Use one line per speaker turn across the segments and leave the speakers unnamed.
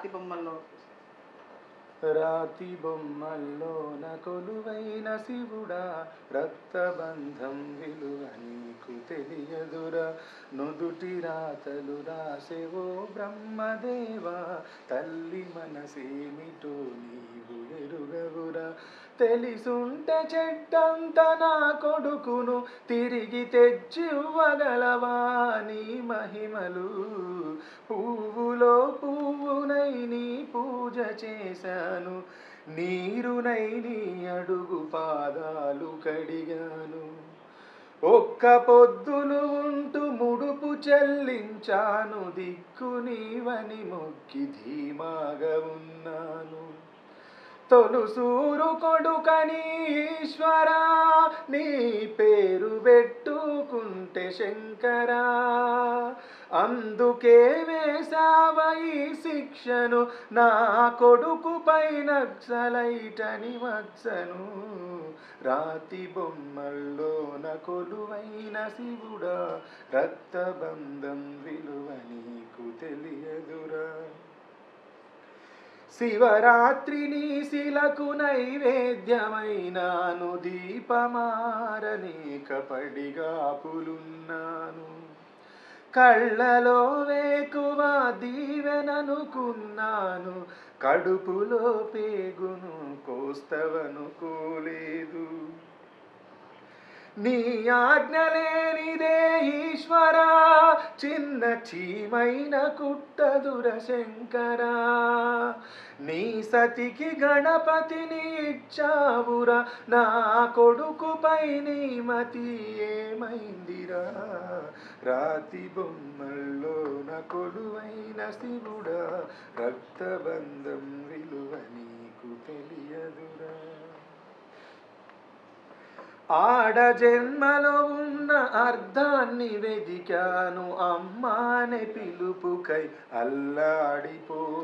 రాతి బొమ్మల్లో.
రాతి బొమ్మల్లోన కొలువైన శివుడా, రక్తబంధం విలువ నీకు తెలియదురా. నుదుటి రాతలు రాసేవో బ్రహ్మదేవా, తల్లి మనసేమిటో నీవు ఎరుగవురా. తెలిసుంటే చెట్టంత నా కొడుకును తిరిగి తెచ్చివ్వగలవా నీ మహిమలు. పువ్వులో పువ్వునై నీ పూజ చేశాను, నీరునై నీ అడుగు పాదాలు కడిగాను. ఒక్క పొద్దులు ఉంటూ ముడుపు చెల్లించాను, దిక్కు నీవని మొక్కి ధీమాగా ఉన్నాను. తొలుసూరు కొడుకని ఈశ్వరా, నీ పేరు పెట్టుకుంటే శంకరా. అందుకే వేశావ ఈ శిక్షను, నా కొడుకుపై నక్సలైటని వచ్చను. రాతి బొమ్మల్లోన కొలువైన శివుడా, రక్తబంధం విలువ నీకు తెలియదురా. శివరాత్రి నీ శిలకు నైవేద్యమైనాను, దీపమారనేక పడిగాపులున్నాను. కళ్ళలో వేకువ దీవెననుకున్నాను, కడుపులో పేగును కోస్తవనుకోలేదు. నీ ఆజ్ఞ లేనిదే ఈశ్వరా, చిన్న చీమైన కుట్టదుర శంకరా. నీ సతికి గణపతిని ఇచ్చావురా, నా కొడుకుపై నీ మతి ఏమైందిరా. రాతి బొమ్మల్లోన కొలువైన శివుడా, రక్తబంధం విలువ నీకు తెలియదురా. ఆడ జన్మలో ఉన్న అర్థాన్ని వెదికాను, అమ్మానే పిలుపుకై అల్లాడిపోయాను.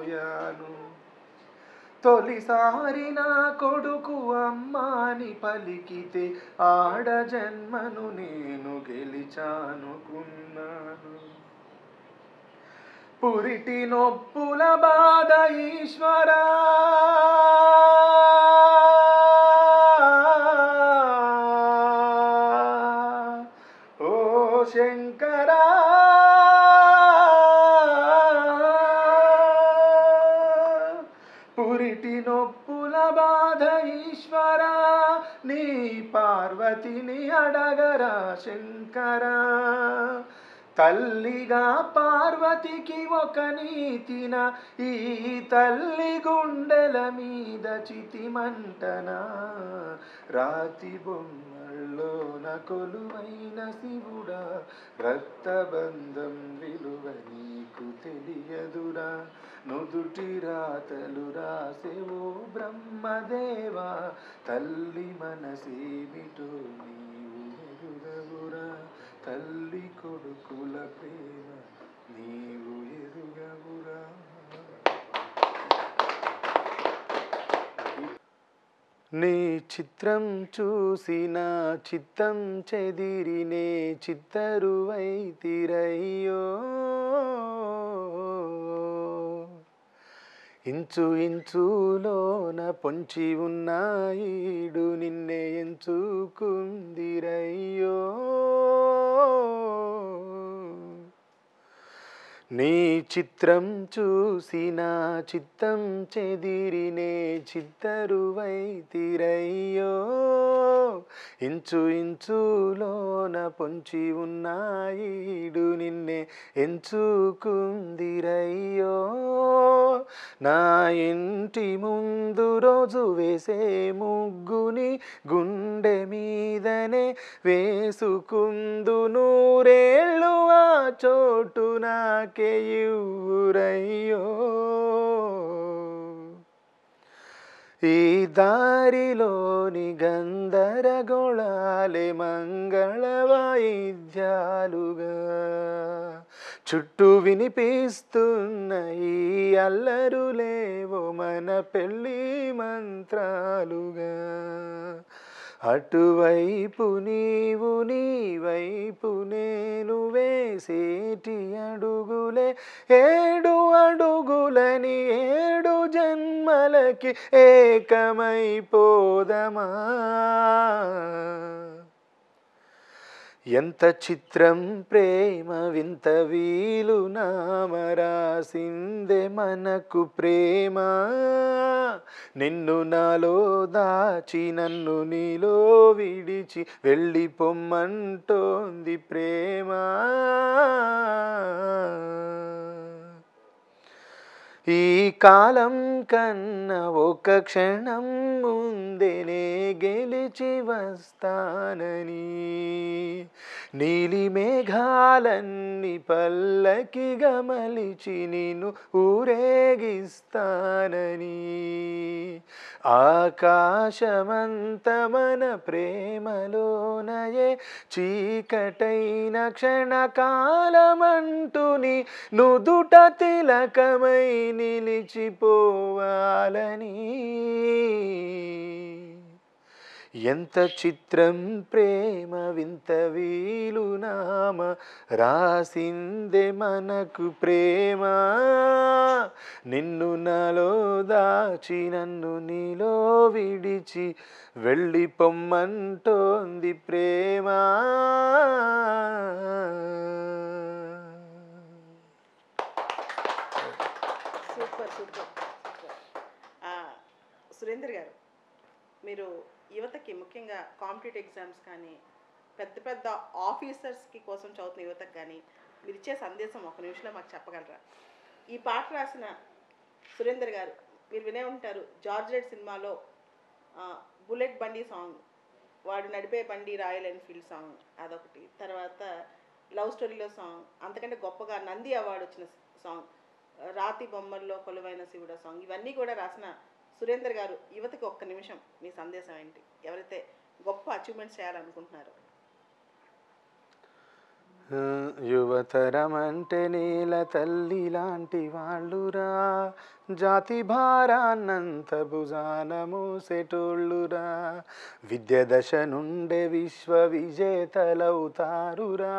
తొలిసారి నా కొడుకు అమ్మాని పలికితే ఆడ జన్మను నేను గెలిచానుకున్నాను. పురిటి నొప్పుల బాధ ఈశ్వరా, ఓ శంకరా. పురిటి నొప్పుల బాధ ఈశ్వరా, నీ పార్వతిని అడగరా శంకరా. తల్లిగా పార్వతికి ఒక నీతిన, ఈ తల్లి గుండెల మీద చితిమంటనా. రాతి బొమ్మల్లోన కొలువైన శివుడా, రక్తబంధం విలువ నీకు తెలియదురా. నుదుటి రాతలు రాసేవో బ్రహ్మదేవా, తల్లి మనసేమిటో నీవు ఎరుగవురా. తల్లి కొడుకుల ప్రేమ నీవు ఎరుగవురా. నీ చిత్రం చూసిన చిత్తం చెదిరినే చిత్తరువైతిరయ్యో. ఇంచు ఇంచులోన పొంచి ఉన్న ఈడు నిన్నే ఎంచుకుందిరయ్యో. నీ చిత్రం చూసిన చిత్తం చెదిరినే చిత్తరువైతిరయ్యో. ఇంచు ఇంచులోన పొంచి ఉన్న ఈడు నిన్నే ఎంచుకుందిరయ్యో. నా ఇంటి ముందు రోజు వేసే ముగ్గుని గుండె మీదనే వేసుకుందు, నూరేళ్ళు ఆ చోటు నాకే ఇవ్వురయ్యో. ఈ దారిలోని గందరగోళాలే మంగళ వాయిద్యాలుగా, చుట్టూ వినిపిస్తున్న ఈ అల్లరులేవో మన పెళ్ళి మంత్రాలుగా. అటువైపు నీవు నీవైపు నేను వేసేటి అడుగులే 7 అడుగులని 7 జన్మలకి ఏకమైపోదమా. ఎంత చిత్రం ప్రేమ వింత వీలు నామరాసిందే మనకు ప్రేమ. నిన్ను నాలో దాచి నన్ను నీలో విడిచి వెళ్ళిపోమ్మంటోంది ప్రేమ. ఈ కాలం కన్నా ఒక క్షణం ముందేనే గెలిచి వస్తానని, నీలి మేఘాలన్నీ పల్లకిగా మలిచి నిన్ను ఊరేగిస్తానని, ఆకాశమంత మన ప్రేమలోనయే చీకటైన క్షణకాలమంటూని నుదుట తిలకమై నిలిచిపోవాలని. ఎంత చిత్రం ప్రేమ వింత వీలు నామ రాసిందే మనకు ప్రేమ. నిన్ను నాలో దాచి నన్ను నీలో విడిచి వెళ్ళిపోమ్మంటోంది ప్రేమ.
Super super. సురేందర్ గారు, మీరు యువతకి ముఖ్యంగా కాంపిటేటివ్ ఎగ్జామ్స్ కానీ పెద్ద పెద్ద ఆఫీసర్స్కి కోసం చదువుతున్న యువతకు కానీ మీరు ఇచ్చే సందేశం ఒక నిమిషంలో మాకు చెప్పగలరా? ఈ పాట రాసిన సురేందర్ గారు, మీరు వినే ఉంటారు జార్జ్ రెడ్ సినిమాలో బుల్లెట్ బండి సాంగ్, వాడు నడిపే బండి రాయల్ ఎన్ఫీల్డ్ సాంగ్ అదొకటి, తర్వాత లవ్ స్టోరీలో సాంగ్, అంతకంటే గొప్పగా నంది అవార్డు వచ్చిన సాంగ్ రాతి బొమ్మల్లో కొలువైన శివుడ సాంగ్, ఇవన్నీ కూడా రాసిన సురేందర్ గారు, యువతకి ఒక్క నిమిషం మీ సందేశం ఏంటి? ఎవరైతే గొప్ప అచీవ్మెంట్స్ చేయాలనుకుంటున్నారో.
యువతరం అంటే నేల తల్లి లాంటి వాళ్ళురా, జాతి భారాన్నంత భుజాన మోసేటోళ్ళురా, విద్య దశ నుండే విశ్వ విజేతలవుతారురా,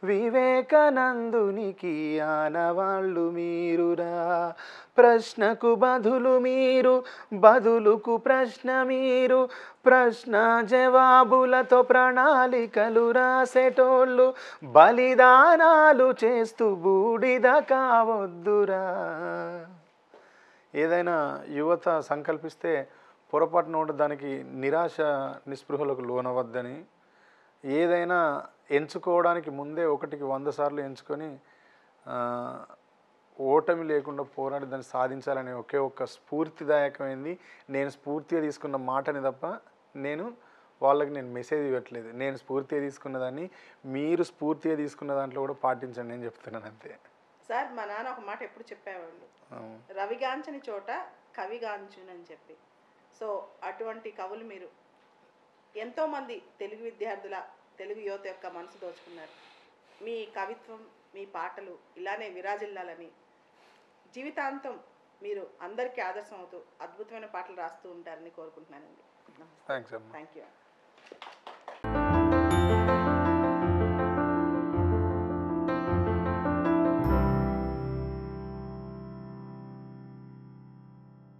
వివేకానందునికి ఆనవాళ్ళు మీరురా. ప్రశ్నకు బదులు మీరు, బదులుకు ప్రశ్న మీరు, ప్రశ్న జవాబులతో ప్రణాళికలు రాసేటోళ్ళు, బలిదానాలు చేస్తూ బూడిద కావద్దురా. ఏదైనా యువత సంకల్పిస్తే పొరపాటున కూడా దానికి నిరాశ నిస్పృహలకు లోనవద్దని, ఏదైనా ఎంచుకోవడానికి ముందే 1కి 100 సార్లు ఎంచుకొని ఓటమి లేకుండా పోరాడి దాన్ని సాధించాలనే ఒకే ఒక్క స్ఫూర్తిదాయకమైంది నేను స్ఫూర్తిగా తీసుకున్న మాటని తప్ప నేను వాళ్ళకి మెసేజ్ ఇవ్వట్లేదు. నేను స్ఫూర్తిగా తీసుకున్న దాన్ని మీరు స్ఫూర్తిగా తీసుకున్న దాంట్లో కూడా పాటించండి నేను చెప్తున్నాను అంతే.
సార్, మా నాన్న ఒక మాట ఎప్పుడు చెప్పేవాళ్ళు, రవిగాంచని చోట కవిగాంచును అని చెప్పి. సో అటువంటి కవులు మీరు. ఎంతోమంది తెలుగు విద్యార్థుల, తెలుగు యువత యొక్క మనసు దోచుకున్నారు. మీ కవిత్వం, మీ పాటలు ఇలానే విరాజిల్లాలని, జీవితాంతం మీరు అందరికీ ఆదర్శం అవుతూ అద్భుతమైన పాటలు రాస్తూ ఉంటారని కోరుకుంటున్నానండి. Thank you.